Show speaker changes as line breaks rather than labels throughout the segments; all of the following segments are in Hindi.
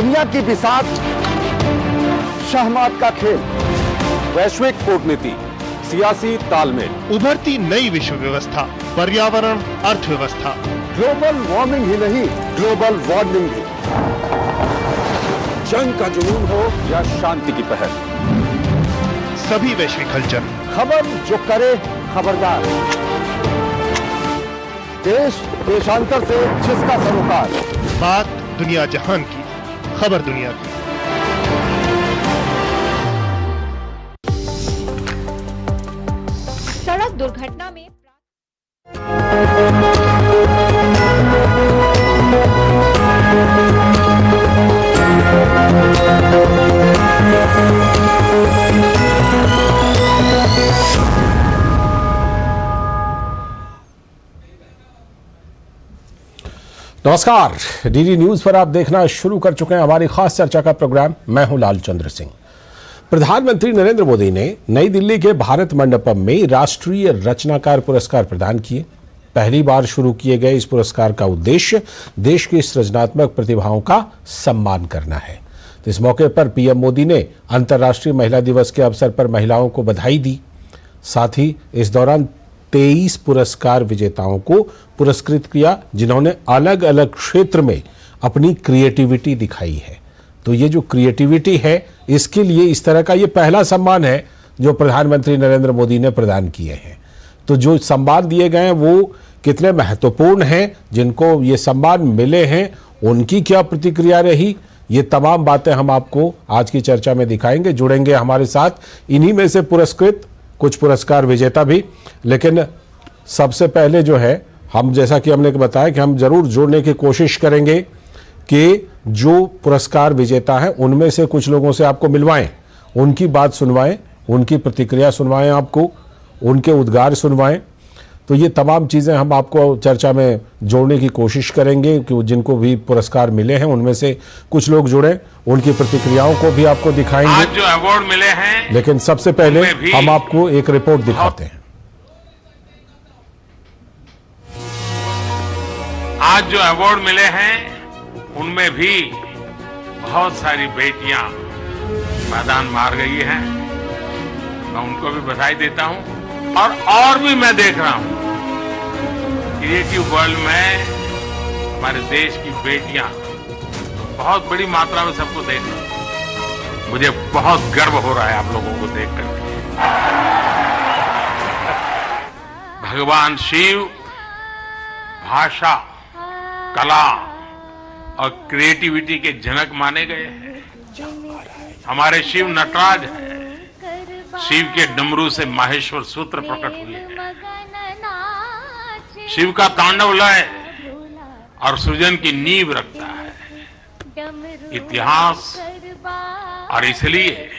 दुनिया की बिसात, शहमात का खेल,
वैश्विक कूटनीति, सियासी तालमेल,
उभरती नई विश्व व्यवस्था, पर्यावरण अर्थव्यवस्था,
ग्लोबल वार्मिंग ही नहीं, ग्लोबल वार्निंग भी।
जंग का जुनून हो या शांति की पहल,
सभी वैश्विक हलचल,
खबर जो करे खबरदार, देश देशांतर से जिसका सरोकार,
बात दुनिया जहान की, खबर दुनिया की।
सड़क दुर्घटना में
नमस्कार, डीडी न्यूज पर आप देखना शुरू कर चुके हैं हमारी खास चर्चा का प्रोग्राम। मैं हूं लालचंद्र सिंह। प्रधानमंत्री नरेंद्र मोदी ने नई दिल्ली के भारत मंडपम में राष्ट्रीय रचनाकार पुरस्कार प्रदान किए। पहली बार शुरू किए गए इस पुरस्कार का उद्देश्य देश की सृजनात्मक प्रतिभाओं का सम्मान करना है। तो इस मौके पर पीएम मोदी ने अंतर्राष्ट्रीय महिला दिवस के अवसर पर महिलाओं को बधाई दी। साथ ही इस दौरान 23 पुरस्कार विजेताओं को पुरस्कृत किया, जिन्होंने अलग अलग क्षेत्र में अपनी क्रिएटिविटी दिखाई है। तो ये जो क्रिएटिविटी है, इसके लिए इस तरह का ये पहला सम्मान है जो प्रधानमंत्री नरेंद्र मोदी ने प्रदान किए हैं। तो जो सम्मान दिए गए हैं वो कितने महत्वपूर्ण हैं, जिनको ये सम्मान मिले हैं उनकी क्या प्रतिक्रिया रही, ये तमाम बातें हम आपको आज की चर्चा में दिखाएंगे। जुड़ेंगे हमारे साथ इन्हीं में से पुरस्कृत कुछ पुरस्कार विजेता भी। लेकिन सबसे पहले जो है, हम जैसा कि हमने बताया कि हम जरूर जोड़ने की कोशिश करेंगे कि जो पुरस्कार विजेता हैं उनमें से कुछ लोगों से आपको मिलवाएं, उनकी बात सुनवाएं, उनकी प्रतिक्रिया सुनवाएं, आपको उनके उद्गार सुनवाएं। तो ये तमाम चीज़ें हम आपको चर्चा में जोड़ने की कोशिश करेंगे कि जिनको भी पुरस्कार मिले हैं उनमें से कुछ लोग जुड़े, उनकी प्रतिक्रियाओं को भी आपको दिखाएंगे।
आज जो अवार्ड मिले हैं,
लेकिन सबसे पहले हम आपको एक रिपोर्ट दिखाते हैं।
आज जो अवार्ड मिले हैं उनमें भी बहुत सारी बेटियां मैदान मार गई हैं। मैं उनको भी बधाई देता हूं। और भी मैं देख रहा हूं क्रिएटिव वर्ल्ड में हमारे देश की बेटियां बहुत बड़ी मात्रा में सबको देख रहा हूं। मुझे बहुत गर्व हो रहा है आप लोगों को देख करके। भगवान शिव भाषा, कला और क्रिएटिविटी के जनक माने गए हैं। हमारे शिव नटराज हैं। शिव के डमरू से माहेश्वर सूत्र प्रकट हुए हैं। शिव का तांडव लय और सृजन की नींव रखता है इतिहास। और इसलिए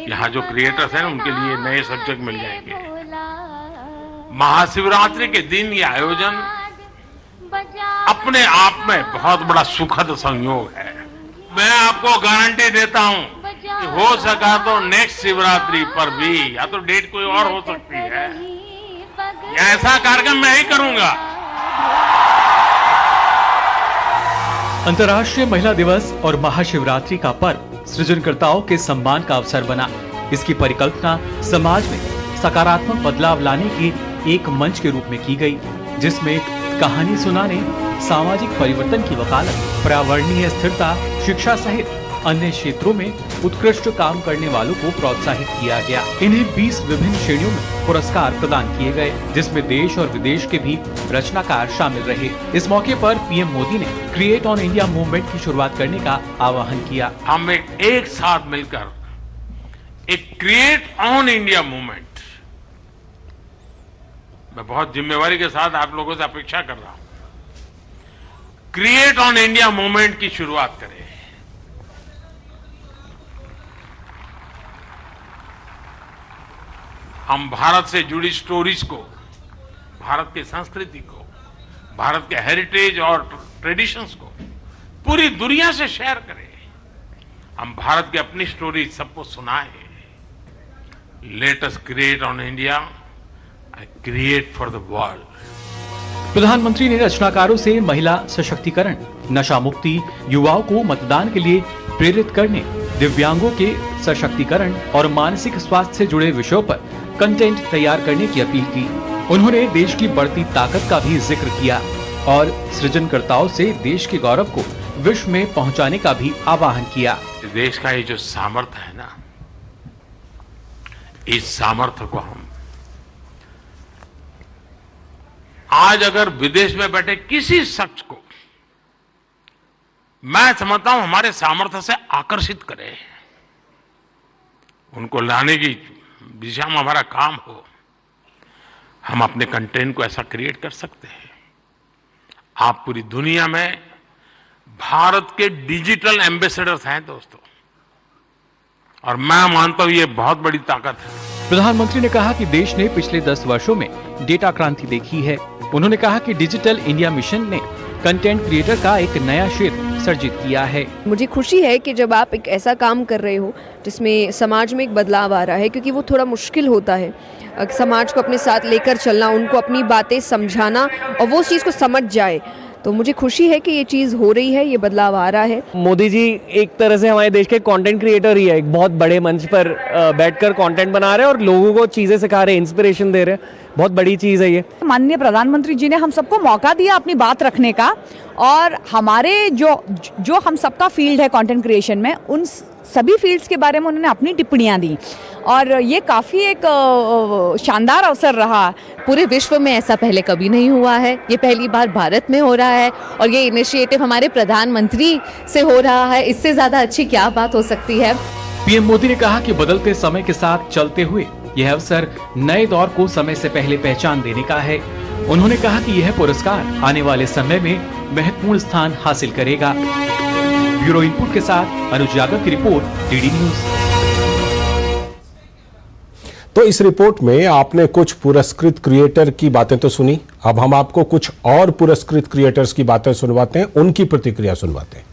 यहाँ जो क्रिएटर्स हैं उनके लिए नए सब्जेक्ट मिल जाएंगे। महाशिवरात्रि के दिन ये आयोजन अपने आप में बहुत बड़ा सुखद संयोग है। मैं आपको गारंटी देता हूं कि हो सका तो नेक्स्ट शिवरात्रि पर भी, या तो डेट कोई और हो सकती है, ऐसा कार्यक्रम मैं ही करूंगा।
अंतर्राष्ट्रीय महिला दिवस और महाशिवरात्रि का पर्व सृजनकर्ताओं के सम्मान का अवसर बना। इसकी परिकल्पना समाज में सकारात्मक बदलाव लाने की एक मंच के रूप में की गई, जिसमें कहानी सुनाने, सामाजिक परिवर्तन की वकालत, पर्यावरणीय स्थिरता, शिक्षा सहित अन्य क्षेत्रों में उत्कृष्ट काम करने वालों को प्रोत्साहित किया गया। इन्हें 20 विभिन्न श्रेणियों में पुरस्कार प्रदान किए गए, जिसमें देश और विदेश के भी रचनाकार शामिल रहे। इस मौके पर पीएम मोदी ने क्रिएट ऑन इंडिया मूवमेंट की शुरुआत करने का आह्वान किया।
हम एक साथ मिलकर एक क्रिएट ऑन इंडिया मूवमेंट, मैं बहुत जिम्मेवारी के साथ आप लोगों से अपेक्षा कर रहा हूं, क्रिएट ऑन इंडिया मूवमेंट की शुरुआत करें। हम भारत से जुड़ी स्टोरीज को, भारत की संस्कृति को, भारत के हेरिटेज और ट्रेडिशंस को पूरी दुनिया से शेयर करें। हम भारत की अपनी स्टोरी सबको सुनाएं। Let us create on India, create for the world.
प्रधानमंत्री ने रचनाकारों से महिला सशक्तिकरण, नशा मुक्ति, युवाओं को मतदान के लिए प्रेरित करने, दिव्यांगों के सशक्तिकरण और मानसिक स्वास्थ्य से जुड़े विषयों पर कंटेंट तैयार करने की अपील की। उन्होंने देश की बढ़ती ताकत का भी जिक्र किया और सृजनकर्ताओं से देश के गौरव को विश्व में पहुंचाने का भी आह्वान किया।
देश का ये जो सामर्थ्य है ना, इस सामर्थ्य को हम आज अगर विदेश में बैठे किसी शख्स को, मैं समझता हूं हमारे सामर्थ्य से आकर्षित करें, उनको लाने की दिशा में हमारा काम हो, हम अपने कंटेंट को ऐसा क्रिएट कर सकते हैं। आप पूरी दुनिया में भारत के डिजिटल एम्बेसडर्स हैं दोस्तों, और मैं मानता हूं ये बहुत बड़ी ताकत है।
प्रधानमंत्री ने कहा कि देश ने पिछले 10 वर्षों में डेटा क्रांति देखी है। उन्होंने कहा कि डिजिटल इंडिया मिशन ने कंटेंट क्रिएटर का एक नया क्षेत्र सर्जित किया है।
मुझे खुशी है कि जब आप एक ऐसा काम कर रहे हो जिसमें समाज में एक बदलाव आ रहा है, क्योंकि वो थोड़ा मुश्किल होता है समाज को अपने साथ लेकर चलना, उनको अपनी बातें समझाना और वो उस चीज़ को समझ जाए। तो मुझे खुशी है कि ये चीज़ हो रही है, ये बदलाव आ रहा है।
मोदी जी एक तरह से हमारे देश के कंटेंट क्रिएटर ही है, एक बहुत बड़े मंच पर बैठकर कंटेंट बना रहे हैं और लोगों को चीज़ें सिखा रहे हैं, इंस्पिरेशन दे रहे हैं। बहुत बड़ी चीज़ है ये।
माननीय प्रधानमंत्री जी ने हम सबको मौका दिया अपनी बात रखने का, और हमारे जो हम सबका फील्ड है कंटेंट क्रिएशन में, उन सभी फील्ड्स के बारे में उन्होंने अपनी टिप्पणियां दी और ये काफ़ी एक शानदार अवसर रहा।
पूरे विश्व में ऐसा पहले कभी नहीं हुआ है, ये पहली बार भारत में हो रहा है और ये इनिशिएटिव हमारे प्रधानमंत्री से हो रहा है। इससे ज़्यादा अच्छी क्या बात हो सकती है।
पीएम मोदी ने कहा कि बदलते समय के साथ चलते हुए यह अवसर नए दौर को समय से पहले पहचान देने का है। उन्होंने कहा कि यह पुरस्कार आने वाले समय में महत्वपूर्ण स्थान हासिल करेगा। ब्यूरो इनपुट के साथ अनुज यादव की रिपोर्ट, डीडी न्यूज।
तो इस रिपोर्ट में आपने कुछ पुरस्कृत क्रिएटर की बातें तो सुनी, अब हम आपको कुछ और पुरस्कृत क्रिएटर्स की बातें सुनवाते हैं, उनकी प्रतिक्रिया सुनवाते हैं।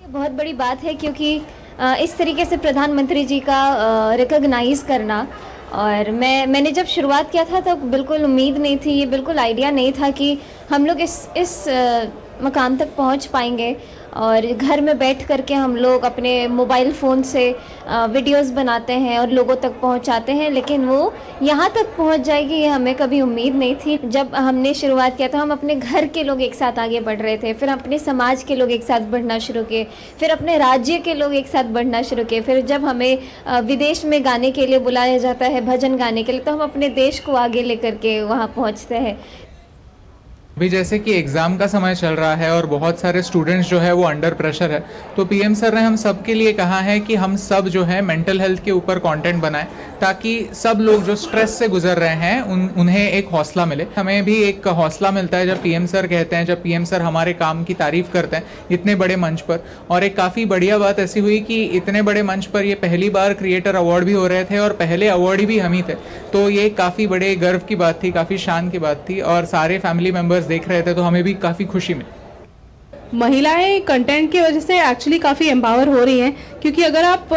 बहुत बड़ी बात है क्योंकि इस तरीके से प्रधानमंत्री जी का रिकॉग्नाइज करना, और मैंने जब शुरुआत किया था तो बिल्कुल उम्मीद नहीं थी, ये बिल्कुल आइडिया नहीं था कि हम लोग इस मकाम तक पहुंच पाएंगे। और घर में बैठ करके हम लोग अपने मोबाइल फ़ोन से वीडियोस बनाते हैं और लोगों तक पहुंचाते हैं, लेकिन वो यहाँ तक पहुंच जाएगी ये हमें कभी उम्मीद नहीं थी। जब हमने शुरुआत किया तो हम अपने घर के लोग एक साथ आगे बढ़ रहे थे, फिर अपने समाज के लोग एक साथ बढ़ना शुरू किए, फिर अपने राज्य के लोग एक साथ बढ़ना शुरू किए, फिर जब हमें विदेश में गाने के लिए बुलाया जाता है, भजन गाने के लिए, तो हम अपने देश को आगे लेकर के वहाँ पहुँचते हैं।
अभी जैसे कि एग्ज़ाम का समय चल रहा है और बहुत सारे स्टूडेंट्स जो है वो अंडर प्रेशर है, तो पीएम सर ने हम सब के लिए कहा है कि हम सब जो है मेंटल हेल्थ के ऊपर कंटेंट बनाएं, ताकि सब लोग जो स्ट्रेस से गुजर रहे हैं उन्हें एक हौसला मिले। हमें भी एक हौसला मिलता है जब पीएम सर कहते हैं, जब पीएम सर हमारे काम की तारीफ़ करते हैं इतने बड़े मंच पर। और एक काफ़ी बढ़िया बात ऐसी हुई कि इतने बड़े मंच पर ये पहली बार क्रिएटर अवार्ड भी हो रहे थे और पहले अवार्डी भी हम ही थे, तो ये काफ़ी बड़े गर्व की बात थी, काफ़ी शान की बात थी और सारे फैमिली मेम्बर्स देख रहे थे, तो हमें भी काफ़ी खुशी मिली।
महिलाएं कंटेंट की वजह से एक्चुअली काफ़ी एम्पावर हो रही हैं, क्योंकि अगर आप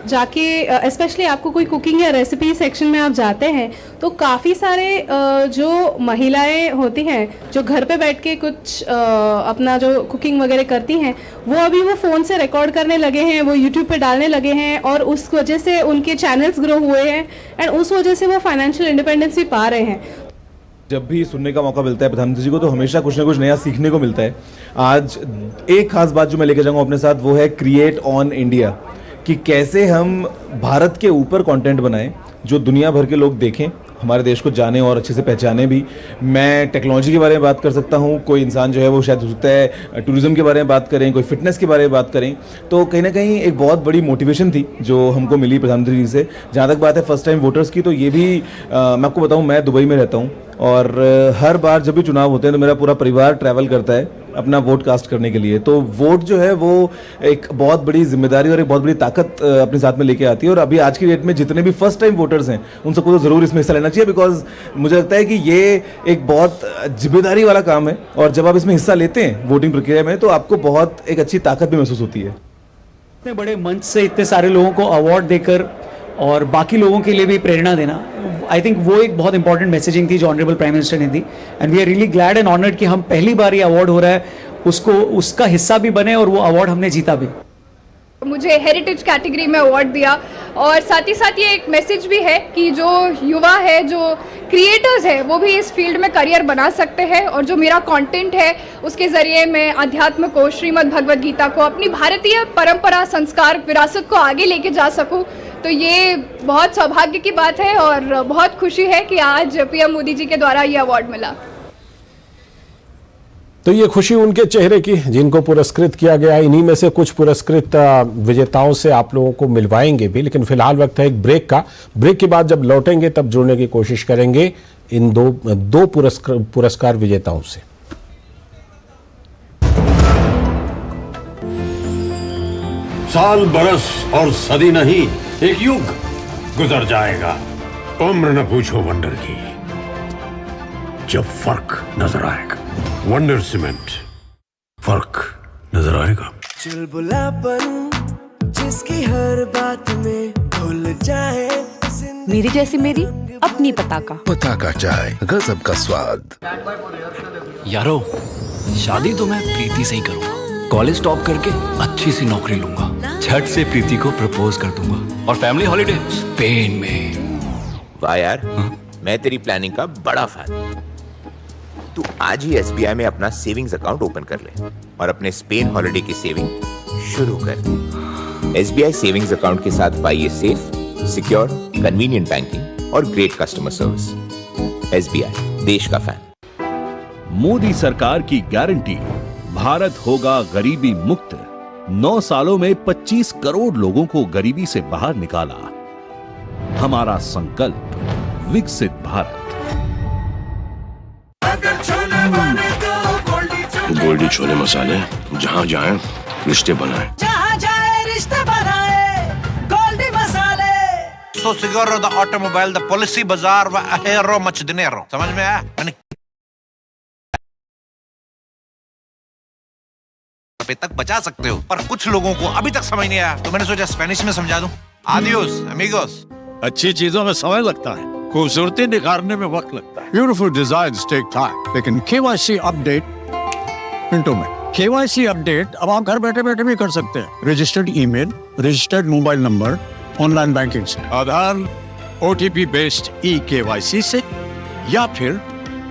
जाके स्पेशली आपको कोई कुकिंग या रेसिपी सेक्शन में आप जाते हैं तो काफ़ी सारे जो महिलाएं होती हैं जो घर पे बैठ के कुछ अपना जो कुकिंग वगैरह करती हैं, वो अभी वो फ़ोन से रिकॉर्ड करने लगे हैं, वो यूट्यूब पे डालने लगे हैं और उस वजह से उनके चैनल्स ग्रो हुए हैं एंड उस वजह से वो फाइनेंशियल इंडिपेंडेंस भी पा रहे हैं।
जब भी सुनने का मौका मिलता है प्रधानमंत्री जी को, तो हमेशा कुछ ना कुछ नया सीखने को मिलता है। आज एक खास बात जो मैं लेके जाऊंगा अपने साथ, वो है क्रिएट ऑन इंडिया, कि कैसे हम भारत के ऊपर कंटेंट बनाएं जो दुनिया भर के लोग देखें, हमारे देश को जाने और अच्छे से पहचाने भी। मैं टेक्नोलॉजी के बारे में बात कर सकता हूँ, कोई इंसान जो है वो शायद हो सकता है टूरिज्म के बारे में बात करें, कोई फिटनेस के बारे में बात करें। तो कहीं ना कहीं एक बहुत बड़ी मोटिवेशन थी जो हमको मिली प्रधानमंत्री जी से। जहाँ तक बात है फर्स्ट टाइम वोटर्स की, तो ये भी मैं आपको बताऊँ, मैं दुबई में रहता हूँ और हर बार जब भी चुनाव होते हैं तो मेरा पूरा परिवार ट्रैवल करता है अपना वोट कास्ट करने के लिए। तो वोट जो है वो एक बहुत बड़ी जिम्मेदारी और एक बहुत बड़ी ताकत अपने साथ में लेके आती है। और अभी आज की डेट में जितने भी फर्स्ट टाइम वोटर्स हैं उन सबको तो ज़रूर इसमें हिस्सा लेना चाहिए, बिकॉज मुझे लगता है कि ये एक बहुत जिम्मेदारी वाला काम है और जब आप इसमें हिस्सा लेते हैं वोटिंग प्रक्रिया में, तो आपको बहुत एक अच्छी ताकत भी महसूस होती है।
इतने बड़े मंच से इतने सारे लोगों को अवार्ड देकर और बाकी लोगों के लिए भी प्रेरणा देना, आई थिंक वो एक बहुत इंपॉर्टेंट मैसेजिंग थी जो ऑनरेबल प्राइम मिनिस्टर ने दी। And we are really glad and honoured कि हम पहली बार ये अवार्ड हो रहा है उसको उसका हिस्सा भी बने और वो अवार्ड हमने जीता भी।
मुझे हेरिटेज कैटेगरी में अवार्ड दिया और साथ ही साथ ये एक मैसेज भी है कि जो युवा है, जो क्रिएटर्स है, वो भी इस फील्ड में करियर बना सकते हैं और जो मेरा कंटेंट है उसके ज़रिए मैं अध्यात्म को, श्रीमद् भगवद गीता को, अपनी भारतीय परंपरा, संस्कार, विरासत को आगे लेके जा सकूं। तो ये बहुत सौभाग्य की बात है और बहुत खुशी है कि आज पीएम मोदी जी के द्वारा ये अवार्ड मिला।
तो ये खुशी उनके चेहरे की जिनको पुरस्कृत किया गया। इन्हीं में से कुछ पुरस्कृत विजेताओं से आप लोगों को मिलवाएंगे भी, लेकिन फिलहाल वक्त है एक ब्रेक का। ब्रेक के बाद जब लौटेंगे तब जुड़ने की कोशिश करेंगे इन दो पुरस्कार विजेताओं से।
साल, बरस और सदी नहीं, एक युग गुजर जाएगा। उम्र न पूछो वंडर की, जब फर्क नजर आएगा। वंडर सीमेंट, फर्क नजर आएगा।
चुलबुलापन जिसकी हर बात में भूल जाए,
मेरी जैसी मेरी अपनी
पताका चाय, गजब का स्वाद।
यारो, शादी तो मैं प्रीति से ही करूंगा। कॉलेज टॉप करके अच्छी सी नौकरी लूंगा, झट से प्रीति को प्रपोज कर दूंगा और फैमिली हॉलिडे स्पेन में।
वाह यार, मैं तेरी प्लानिंग का बड़ा फैन। तू आज ही SBI में अपना सेविंग्स अकाउंट ओपन कर ले और अपने स्पेन हॉलिडे की सेविंग शुरू कर दे। SBI सेविंग्स अकाउंट के साथ पाइए सेफ, सिक्योर, कन्वीनियंट बैंकिंग और ग्रेट कस्टमर सर्विस। SBI, देश का फैन।
मोदी सरकार की गारंटी, भारत होगा गरीबी मुक्त। 9 सालों में 25 करोड़ लोगों को गरीबी से बाहर निकाला। हमारा संकल्प, विकसित भारत।
गोल्डी छोले मसाले, जहाँ जाए रिश्ते बनाए,
जहाँ जाए रिश्ते बनाए, गोल्डी मसाले।
So seguro the automobile, the policy bazaar व ahero much dinero। समझ में आया? तक बचा सकते हो, पर कुछ लोगों को अभी तक समझ नहीं आया, तो मैंने सोचा स्पेनिश में समझा दूं। Adios amigos.
अच्छी चीजों में समय लगता है, खूबसूरती निखारने में वक्त लगता है। ब्यूटीफुल डिजाइन्स टेक टाइम, लेकिन KYC अपडेट मिनटों में। KYC अपडेट अब आप घर बैठे बैठे भी कर सकते हैं। Registered email, registered mobile number, online banking से, आधार, OTP बेस्ड eKYC से या फिर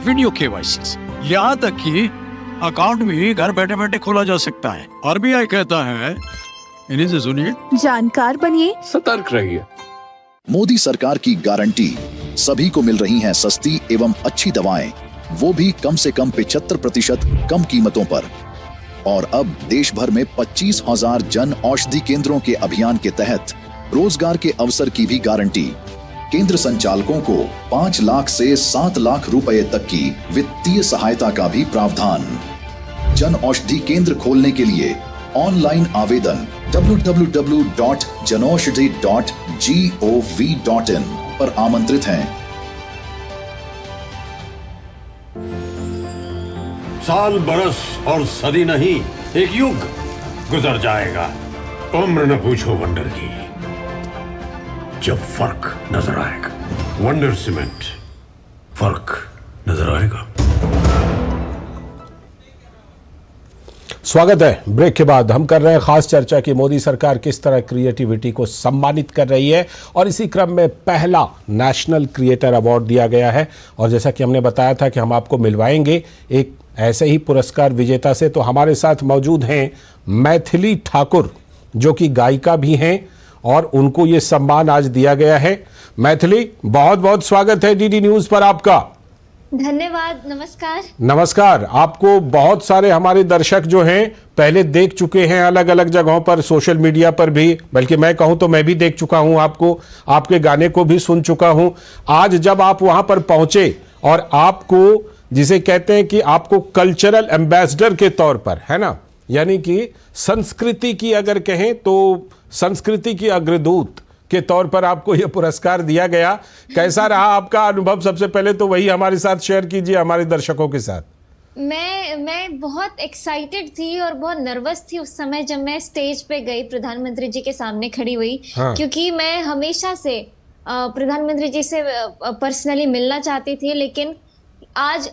वीडियो KYC से। यहाँ तक कि अकाउंट भी घर बैठे बैठे खोला जा सकता है। RBI कहता है, इन्हीं से सुनिए,
जानकार बनिए,
सतर्क रहिए।
मोदी सरकार की गारंटी, सभी को मिल रही हैं सस्ती एवं अच्छी दवाएं, वो भी कम से कम 75% कम कीमतों पर। और अब देश भर में 25,000 जन औषधि केंद्रों के अभियान के तहत रोजगार के अवसर की भी गारंटी। केंद्र संचालकों को 5 लाख से 7 लाख रुपए तक की वित्तीय सहायता का भी प्रावधान। जन औषधि केंद्र खोलने के लिए ऑनलाइन आवेदन www.janaushadhi.gov.in पर आमंत्रित हैं।
साल, बरस और सदी नहीं, एक युग गुजर जाएगा। उम्र न पूछो वंडर की, जब फर्क नजर आएगा। वंडर सीमेंट, फर्क नजर आएगा।
स्वागत है। ब्रेक के बाद हम कर रहे हैं खास चर्चा कि मोदी सरकार किस तरह क्रिएटिविटी को सम्मानित कर रही है, और इसी क्रम में पहला नेशनल क्रिएटर अवार्ड दिया गया है। और जैसा कि हमने बताया था कि हम आपको मिलवाएंगे एक ऐसे ही पुरस्कार विजेता से, तो हमारे साथ मौजूद हैं मैथिली ठाकुर, जो कि गायिका भी हैं, और उनको ये सम्मान आज दिया गया है। मैथिली, बहुत बहुत स्वागत है डीडी न्यूज़ पर आपका।
धन्यवाद, नमस्कार।
नमस्कार। आपको बहुत सारे हमारे दर्शक जो हैं पहले देख चुके हैं अलग अलग जगहों पर, सोशल मीडिया पर भी, बल्कि मैं कहूं तो मैं भी देख चुका हूं आपको, आपके गाने को भी सुन चुका हूं। आज जब आप वहां पर पहुंचे और आपको, जिसे कहते हैं कि आपको कल्चरल एम्बेसडर के तौर पर, है ना, यानी कि संस्कृति की अगर कहें तो संस्कृति की अग्रदूत के तौर पर आपको यह पुरस्कार दिया गया, कैसा रहा आपका अनुभव? सबसे पहले तो वही हमारे साथ शेयर कीजिए, हमारे दर्शकों के साथ।
मैं बहुत एक्साइटेड थी और बहुत नर्वस थी उस समय जब मैं स्टेज पे गई, प्रधानमंत्री जी के सामने खड़ी हुई।
हाँ।
क्योंकि मैं हमेशा से प्रधानमंत्री जी से पर्सनली मिलना चाहती थी, लेकिन आज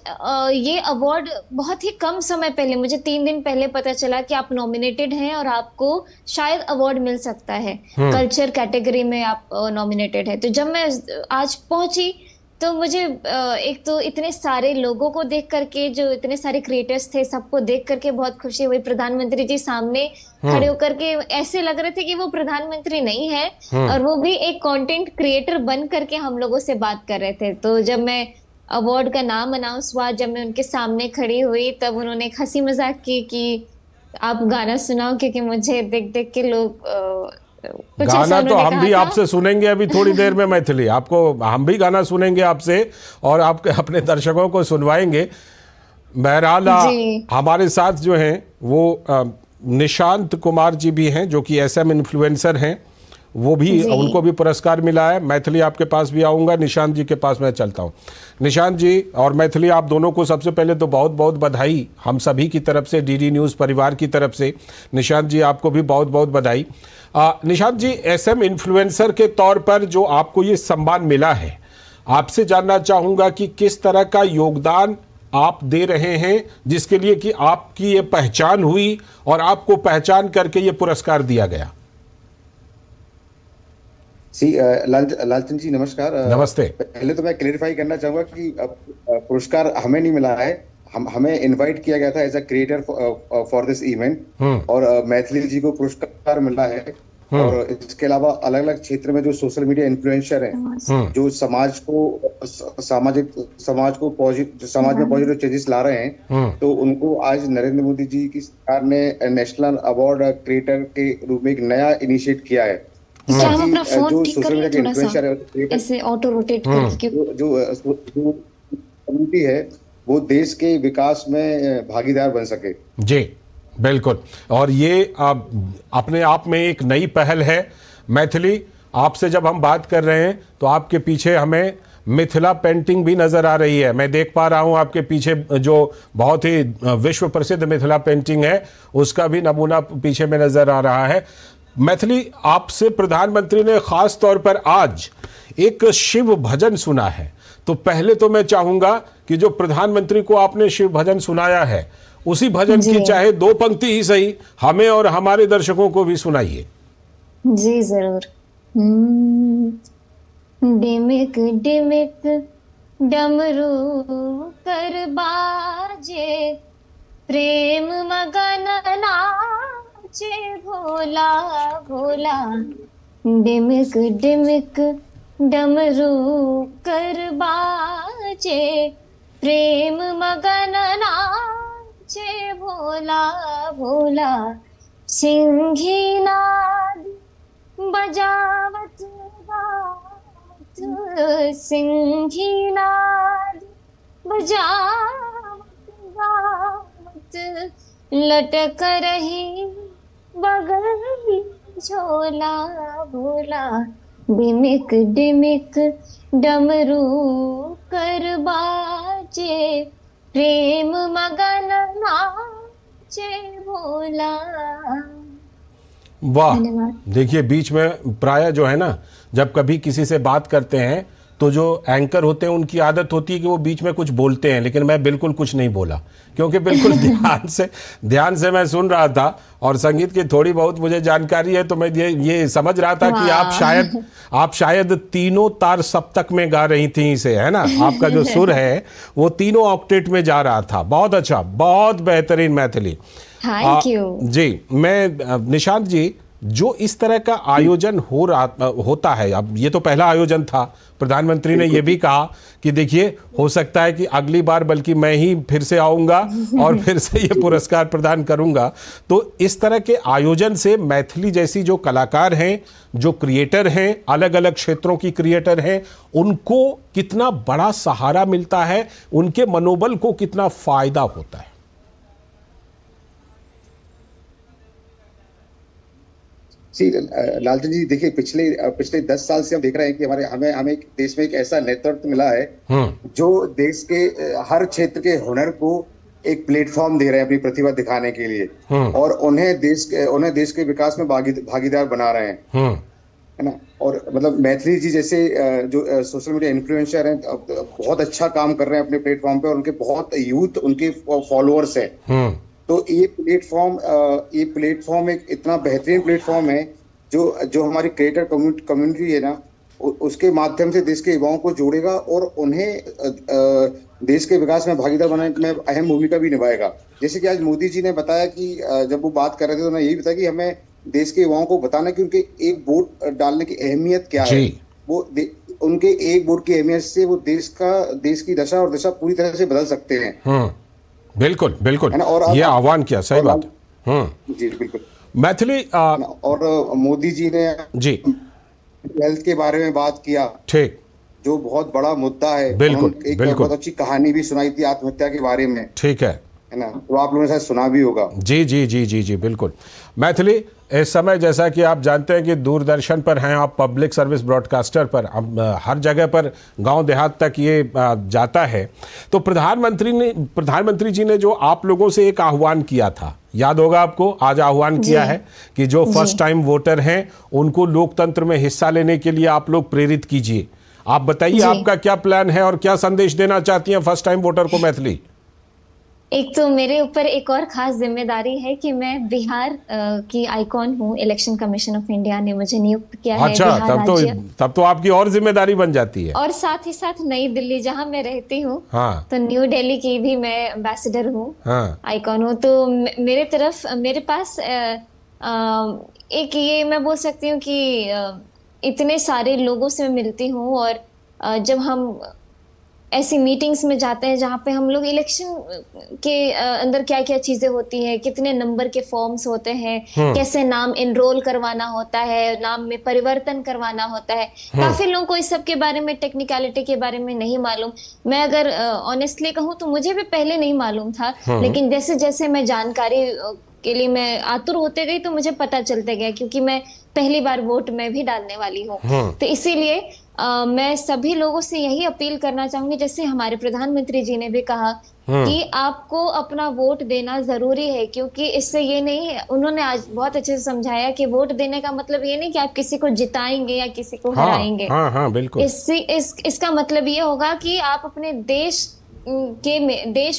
ये अवार्ड बहुत ही कम समय पहले, मुझे 3 दिन पहले पता चला कि आप नॉमिनेटेड हैं और आपको शायद अवार्ड मिल सकता है। कल्चर कैटेगरी में आप नॉमिनेटेड है। तो जब मैं आज पहुंची तो मुझे एक तो इतने सारे लोगों को देख करके, जो इतने सारे क्रिएटर्स थे, सबको देख करके बहुत खुशी हुई। प्रधानमंत्री जी सामने खड़े होकर के ऐसे लग रहे थे कि वो प्रधानमंत्री नहीं है और वो भी एक कंटेंट क्रिएटर बन करके हम लोगों से बात कर रहे थे। तो जब मैं अवार्ड का नाम अनाउंस हुआ, जब मैं उनके सामने खड़ी हुई, तब उन्होंने एक हंसी मजाक की कि आप गाना सुनाओ, क्योंकि मुझे देख देख के लोग
गाना तो हम भी आपसे सुनेंगे अभी थोड़ी देर में मैथिली, आपको हम भी गाना सुनेंगे आपसे और आपके अपने दर्शकों को सुनवाएंगे। बहरहाल हमारे साथ जो हैं वो निशांत कुमार जी भी हैं, जो कि SM इन्फ्लुएंसर हैं, वो भी, उनको भी पुरस्कार मिला है। मैथिली आपके पास भी आऊँगा, निशांत जी के पास मैं चलता हूँ। निशांत जी और मैथिली, आप दोनों को सबसे पहले तो बहुत बहुत बधाई हम सभी की तरफ से, DD न्यूज़ परिवार की तरफ से। निशांत जी आपको भी बहुत बहुत बधाई। निशांत जी, SM इन्फ्लुएंसर के तौर पर जो आपको ये सम्मान मिला है, आपसे जानना चाहूँगा कि किस तरह का योगदान आप दे रहे हैं जिसके लिए कि आपकी ये पहचान हुई और आपको पहचान करके ये पुरस्कार दिया गया।
लालचंद जी नमस्कार।
नमस्ते।
पहले तो मैं क्लेरिफाई करना चाहूंगा कि पुरस्कार हमें नहीं मिला है, हमें इनवाइट किया गया था as a creator for this event और मैथिली जी को पुरस्कार मिला है। और इसके अलावा अलग अलग क्षेत्र में जो सोशल मीडिया इन्फ्लुएंसर हैं, जो समाज में पॉजिटिव चेंजेस ला रहे हैं, तो उनको आज नरेंद्र मोदी जी की सरकार ने नेशनल अवार्ड क्रिएटर के रूप में एक नया इनिशिएट किया है।
क्या हम अपना फोन ठीक कर लें थोड़ा सा, ऐसे ऑटो रोटेट करके?
जो कम्युनिटी है वो देश के विकास में भागीदार बन सके।
जी बिल्कुल, और ये अपने आप में एक नई पहल है। मैथिली, आपसे जब हम बात कर रहे हैं तो आपके पीछे हमें मिथिला पेंटिंग भी नजर आ रही है। मैं देख पा रहा हूं आपके पीछे जो बहुत ही विश्व प्रसिद्ध मिथिला पेंटिंग है, उसका भी नमूना पीछे में नजर आ रहा है। मैथिली, आपसे प्रधानमंत्री ने खास तौर पर आज एक शिव भजन सुना है, तो पहले तो मैं चाहूंगा कि जो प्रधानमंत्री को आपने शिव भजन सुनाया है, उसी भजन की चाहे 2 पंक्ति ही सही हमें और हमारे दर्शकों को भी सुनाइए।
जी जरूर। डिमिक डिमिक डमरू कर बाजे, प्रेम मगन नाचे भोला भोला। डिमिक डिमिक डमरू कर बाजे, प्रेम मगन नाचे भोला भोला। सिंही नाद बजावत गावत, सिंही नाद बजावत गावत, लटक रही बगल झोला भोला। डिमिक डिमिक डमरू कर बाजे, प्रेम मगन नाचे भोला।
वाह, देखिए बीच में प्राय जो है ना, जब कभी किसी से बात करते हैं तो जो एंकर होते हैं उनकी आदत होती है कि वो बीच में कुछ बोलते हैं, लेकिन मैं बिल्कुल कुछ नहीं बोला, क्योंकि बिल्कुल ध्यान से मैं सुन रहा था और संगीत की थोड़ी बहुत मुझे जानकारी है, तो मैं ये समझ रहा था कि आप शायद 3 तार सप्तक में गा रही थी इसे, है ना? आपका जो सुर है वो 3 ऑक्टेट में जा रहा था। बहुत अच्छा, बहुत बेहतरीन मैथिली।
थैंक यू
जी। मैं निशांत जी, जो इस तरह का आयोजन होता है, अब ये तो पहला आयोजन था, प्रधानमंत्री ने ये भी कहा कि देखिए हो सकता है कि अगली बार बल्कि मैं ही फिर से आऊंगा और फिर से ये पुरस्कार प्रदान करूंगा। तो इस तरह के आयोजन से मैथिली जैसी जो कलाकार हैं, जो क्रिएटर हैं, अलग अलग क्षेत्रों की क्रिएटर हैं, उनको कितना बड़ा सहारा मिलता है, उनके मनोबल को कितना फायदा होता है?
जी लालचंद जी, देखिए पिछले 10 साल से हम देख रहे हैं कि हमें देश में एक ऐसा नेतृत्व मिला है जो देश के हर क्षेत्र के हुनर को एक प्लेटफॉर्म दे रहे हैं अपनी प्रतिभा दिखाने के लिए, और उन्हें देश के विकास में भागीदार बना रहे हैं, है ना। और मतलब मैथिली जी जैसे जो सोशल मीडिया इन्फ्लुएंसर हैं बहुत अच्छा काम कर रहे हैं अपने प्लेटफॉर्म पे, और उनके बहुत यूथ उनके फॉलोअर्स हैं। तो ये प्लेटफॉर्म एक इतना बेहतरीन प्लेटफॉर्म है जो हमारी क्रिएटर कम्युनिटी है ना, उसके माध्यम से देश के युवाओं को जोड़ेगा और उन्हें देश के विकास में भागीदार बनाने में अहम भूमिका भी निभाएगा। जैसे कि आज मोदी जी ने बताया कि जब वो बात कर रहे थे तो उन्होंने यही बताया कि हमें देश के युवाओं को बताना कि उनके एक वोट डालने की अहमियत क्या है। वो उनके एक वोट की अहमियत से वो देश की दशा और दिशा पूरी तरह से बदल सकते हैं।
बिल्कुल बिल्कुल, ये आह्वान किया, सही बात।
जी बिल्कुल।
मैथिली
और मोदी जी ने
जी
हेल्थ के बारे में बात किया,
ठीक,
जो बहुत बड़ा मुद्दा है।
बिल्कुल,
एक
बिल्कुल।
बहुत अच्छी कहानी भी सुनाई थी आत्महत्या के बारे में,
ठीक है
ना, तो आप लोगों ने शायद सुना भी होगा।
जी जी जी जी जी बिल्कुल। मैथिली, इस समय जैसा कि आप जानते हैं कि दूरदर्शन पर हैं आप, पब्लिक सर्विस ब्रॉडकास्टर पर, अब हर जगह पर गांव देहात तक ये जाता है। तो प्रधानमंत्री जी ने जो आप लोगों से एक आह्वान किया था, याद होगा आपको, आज आह्वान किया है कि जो फर्स्ट टाइम वोटर हैं उनको लोकतंत्र में हिस्सा लेने के लिए आप लोग प्रेरित कीजिए। आप बताइए आपका क्या प्लान है और क्या संदेश देना चाहती हैं फर्स्ट टाइम वोटर को मैथिली?
एक तो मेरे ऊपर एक और खास जिम्मेदारी है कि मैं बिहार की आइकॉन हूँ। इलेक्शन कमीशन ऑफ इंडिया ने मुझे नियुक्त किया है।
अच्छा, तब तो आपकी और जिम्मेदारी बन जाती है।
और साथ ही साथ नई दिल्ली जहाँ मैं रहती हूँ,
हाँ,
तो न्यू दिल्ली की भी मैं एम्बेसडर हूँ,
हाँ,
आइकॉन हूँ। तो मेरे पास एक ये मैं बोल सकती हूँ कि इतने सारे लोगों से मैं मिलती हूँ, और जब हम ऐसी मीटिंग्स में जाते हैं जहाँ पे हम लोग इलेक्शन के अंदर क्या क्या चीजें होती हैं, कितने नंबर के फॉर्म्स होते हैं, कैसे नाम एनरोल करवाना होता है, नाम में परिवर्तन करवाना होता है, काफी लोगों को इस सब के बारे में, टेक्निकलिटी के बारे में नहीं मालूम। मैं अगर ऑनेस्टली कहूँ तो मुझे भी पहले नहीं मालूम था, लेकिन जैसे जैसे मैं जानकारी के लिए मैं आतुर होते गई तो मुझे पता चलते गया, क्योंकि मैं पहली बार वोट मैं भी डालने वाली हूँ। तो इसीलिए मैं सभी लोगों से यही अपील करना चाहूंगी, जैसे हमारे प्रधानमंत्री जी ने भी कहा कि आपको अपना वोट देना जरूरी है, क्योंकि इससे ये नहीं है, उन्होंने आज बहुत अच्छे से समझाया कि वोट देने का मतलब ये नहीं कि आप किसी को जिताएंगे या किसी को हराएंगे।
हाँ, बिल्कुल।
इसका मतलब ये होगा कि आप अपने देश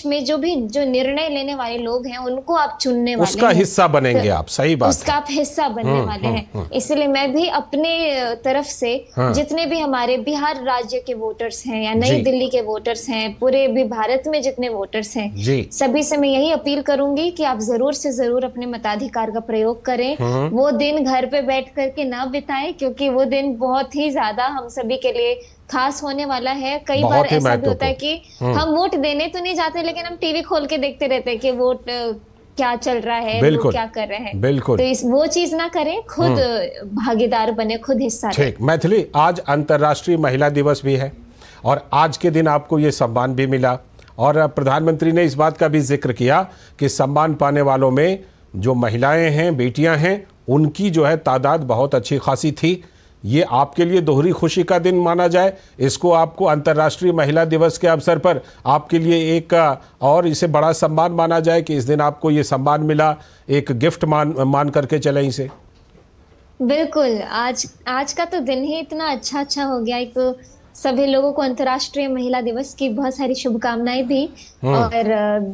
में जो निर्णय लेने वाले लोग हैं उनको आप चुनने वाले
उसका हिस्सा बनेंगे आप, सही बात
उसका आप हिस्सा बनने वाले हैं। इसलिए मैं भी अपने तरफ से जितने भी हमारे बिहार राज्य के वोटर्स हैं या नई दिल्ली के वोटर्स हैं, पूरे भी भारत में जितने वोटर्स हैं, सभी से मैं यही अपील करूंगी कि आप जरूर से जरूर अपने मताधिकार का प्रयोग करें। वो दिन घर पे बैठ करके ना बिताएं, क्योंकि वो दिन बहुत ही ज्यादा हम सभी के लिए खास होने वाला है। कई बार ऐसा भी होता है कि हम वोट देने तो नहीं जाते, लेकिन हम टीवी खोल के देखते रहते हैं कि वोट क्या चल रहा है, लोग क्या कर रहे हैं।
बिल्कुल।
तो वो चीज ना करें, खुद भागीदार बने, खुद हिस्सा लें।
ठीक। मैथिली, आज अंतर्राष्ट्रीय महिला दिवस भी है और आज के दिन आपको ये सम्मान भी मिला, और प्रधानमंत्री ने इस बात का भी जिक्र किया कि सम्मान पाने वालों में जो महिलाएं हैं, बेटियां हैं, उनकी जो है तादाद बहुत अच्छी खासी थी। ये आपके लिए दोहरी खुशी का दिन माना जाए, इसको आपको अंतर्राष्ट्रीय महिला दिवस के अवसर पर आपके लिए एक और इसे बड़ा सम्मान माना जाए कि इस दिन आपको ये सम्मान मिला, एक गिफ्ट मान करके चले इसे।
बिल्कुल, आज का तो दिन ही इतना अच्छा हो गया। एक तो सभी लोगों को अंतर्राष्ट्रीय महिला दिवस की बहुत सारी शुभकामनाएं भी, और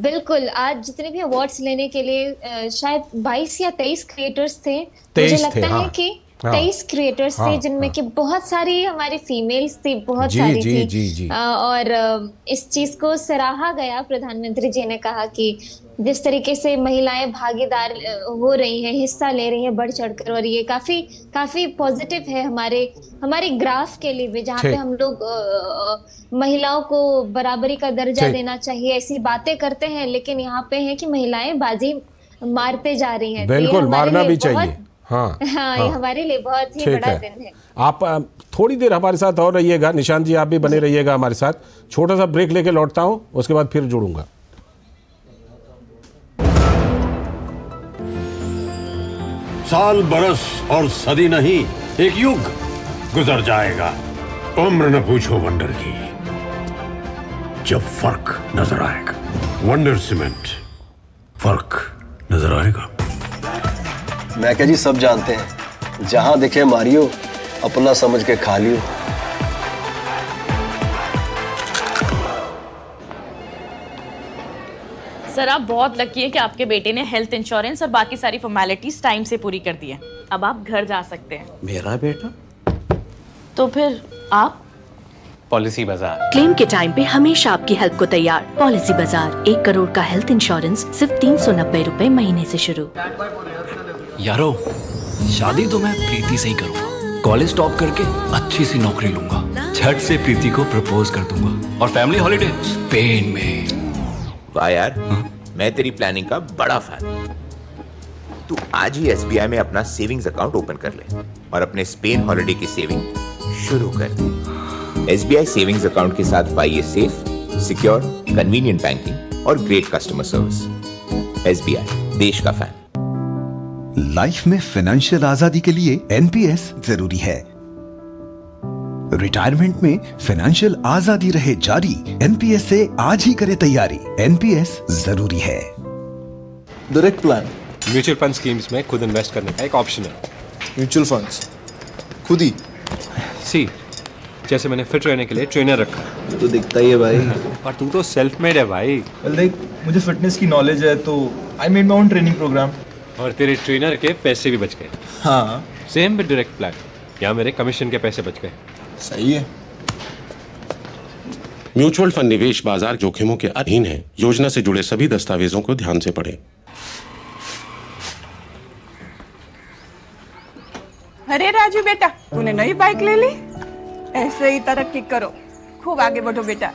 बिल्कुल आज जितने भी अवार्ड्स लेने के लिए शायद 22 या 23 क्रिएटर्स थे, मुझे लगता है कि 23 क्रिएटर्स थे, जिनमें कि बहुत सारी हमारी फीमेल्स थी, बहुत सारी थी। और इस चीज को सराहा गया। प्रधानमंत्री जी ने कहा कि जिस तरीके से महिलाएं भागीदार हो रही हैं, हिस्सा ले रही हैं बढ़ चढ़कर, और ये काफी पॉजिटिव है हमारे ग्राफ के लिए भी, जहाँ पे हम लोग महिलाओं को बराबरी का दर्जा देना चाहिए, ऐसी बातें करते हैं, लेकिन यहाँ पे है कि महिलाएं बाजी मारते जा रही हैं।
बिल्कुल, मारना भी चाहिए। हाँ,
ये हमारे लिए बहुत ही बड़ा दिन है।
आप थोड़ी देर हमारे साथ और रहिएगा, निशांत जी आप भी बने रहिएगा हमारे साथ। छोटा सा ब्रेक लेके लौटता हूं, उसके बाद फिर जुड़ूंगा।
साल, बरस और सदी नहीं, एक युग गुजर जाएगा। उम्र न पूछो वंडर की, जब फर्क नजर आएगा। वंडर सीमेंट, फर्क नजर आएगा।
मैं क्या जी, सब जानते हैं, जहां दिखे मारियो, अपना समझ के खा लियो।
सर आप बहुत लकी है कि आपके बेटे ने हेल्थ इंश्योरेंस और बाकी सारी फॉर्मेलिटीज टाइम से पूरी कर दी है। अब आप घर जा सकते हैं।
मेरा बेटा?
तो फिर आप?
पॉलिसी बाजार।
क्लेम के टाइम पे हमेशा आपकी हेल्प को तैयार। पॉलिसी बाजार, 1 करोड़ का हेल्थ इंश्योरेंस सिर्फ 390 रुपए महीने से शुरू।
यारो, शादी तो मैं प्रीति से ही करूंगा। कॉलेज टॉप करके अच्छी सी नौकरी लूंगा, झट से प्रीति को प्रपोज कर दूंगा और फैमिली हॉलिडे स्पेन में।
वाह यार, मैं तेरी प्लानिंग का बड़ा फैन हूं। तू आज ही एसबीआई में अपना सेविंग्स अकाउंट ओपन कर ले और अपने स्पेन हॉलिडे की सेविंग शुरू कर दे। एसबीआई सेविंग्स अकाउंट के साथ पाइए सेफ, सिक्योर, कन्वीनियंट बैंकिंग और ग्रेट कस्टमर सर्विस। एसबीआई, देश का फैन।
लाइफ में फाइनेंशियल आजादी के लिए एनपीएस जरूरी है। रिटायरमेंट में फाइनेंशियल आजादी रहे जारी, एनपीएस से आज ही करे तैयारी। एनपीएस जरूरी है।
Direct plan
mutual fund schemes में खुद इन्वेस्ट करने का एक ऑप्शन है।
म्यूचुअल फंड्स खुद ही?
सी, जैसे मैंने फिट रहने के लिए ट्रेनर रखा।
तो दिखता ही है भाई।
पर तू तो सेल्फ मेड है भाई।
लाइक मुझे फिटनेस की नॉलेज है तो I made my own training program.
और तेरे ट्रेनर के पैसे भी बच गए।
हाँ,
सेम विद डायरेक्ट प्लान, यहाँ मेरे कमीशन के पैसे बच गए।
सही है।
म्यूचुअल फंड निवेश बाजार जोखिमों के अधीन है। योजना से जुड़े सभी दस्तावेजों को ध्यान से पढ़ें।
अरे राजू बेटा, तूने नई बाइक ले ली? ऐसे ही तरक्की करो, खूब आगे बढ़ो बेटा।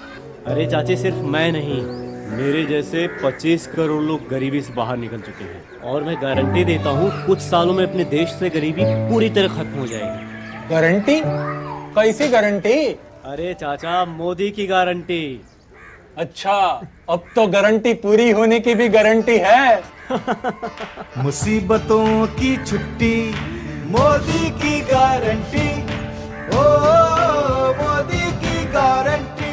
अरे चाची, सिर्फ मैं नहीं, मेरे जैसे 25 करोड़ लोग गरीबी से बाहर निकल चुके हैं और मैं गारंटी देता हूँ कुछ सालों में अपने देश से गरीबी पूरी तरह खत्म हो जाएगी।
गारंटी? कैसी गारंटी?
अरे चाचा, मोदी की गारंटी।
अच्छा, अब तो गारंटी पूरी होने की भी गारंटी है।
मुसीबतों की छुट्टी, मोदी की गारंटी। ओ मोदी की guarantee.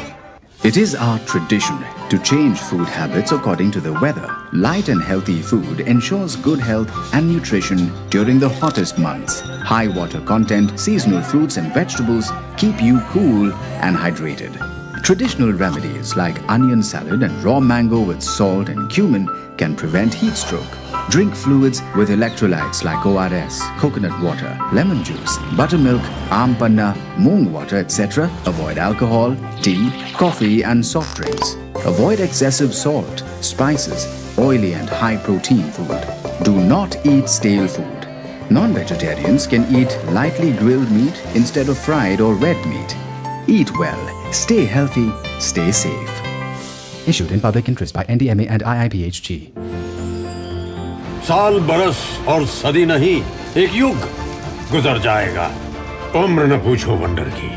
It is our tradition to change food habits according to the weather. Light and healthy food ensures good health and nutrition during the hottest months. High water content, seasonal fruits and vegetables keep you cool and hydrated. Traditional remedies like onion salad and raw mango with salt and cumin can prevent heat stroke. Drink fluids with electrolytes like ORS, coconut water, lemon juice, buttermilk, aam panna, moong water, etc. Avoid alcohol, tea, coffee and soft drinks. Avoid excessive salt, spices, oily and high protein food. Do not eat stale food. Non-vegetarians can eat lightly grilled meat instead of fried or red meat. Eat well, stay healthy, stay safe. Issued in public interest by NDMA and IIPHG.
साल, बरस और सदी नहीं, एक युग गुजर जाएगा। उम्र न पूछो वंडर की,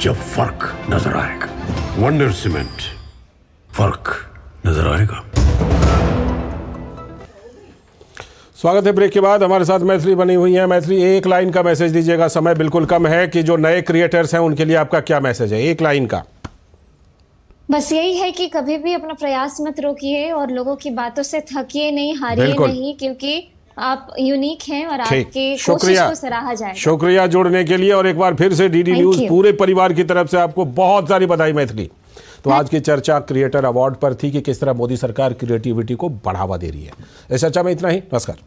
जब फर्क नजर आएगा। वंडर सीमेंट, फर्क नजर आएगा।
स्वागत है ब्रेक के बाद। हमारे साथ मैथिली बनी हुई है। मैथिली, एक लाइन का मैसेज दीजिएगा, समय बिल्कुल कम है, कि जो नए क्रिएटर्स हैं उनके लिए आपका क्या मैसेज है, एक लाइन का।
बस यही है कि कभी भी अपना प्रयास मत रोकिए और लोगों की बातों से थकिए नहीं, हारिए नहीं, क्योंकि आप यूनिक हैं और आपके कोशिश को सराहा जाएगा।
शुक्रिया जुड़ने के लिए, और एक बार फिर से डीडी न्यूज पूरे परिवार की तरफ से आपको बहुत सारी बधाई मैथिली। तो आज की चर्चा क्रिएटर अवार्ड पर थी कि किस तरह मोदी सरकार क्रिएटिविटी को बढ़ावा दे रही है। इस चर्चा में इतना ही। नमस्कार।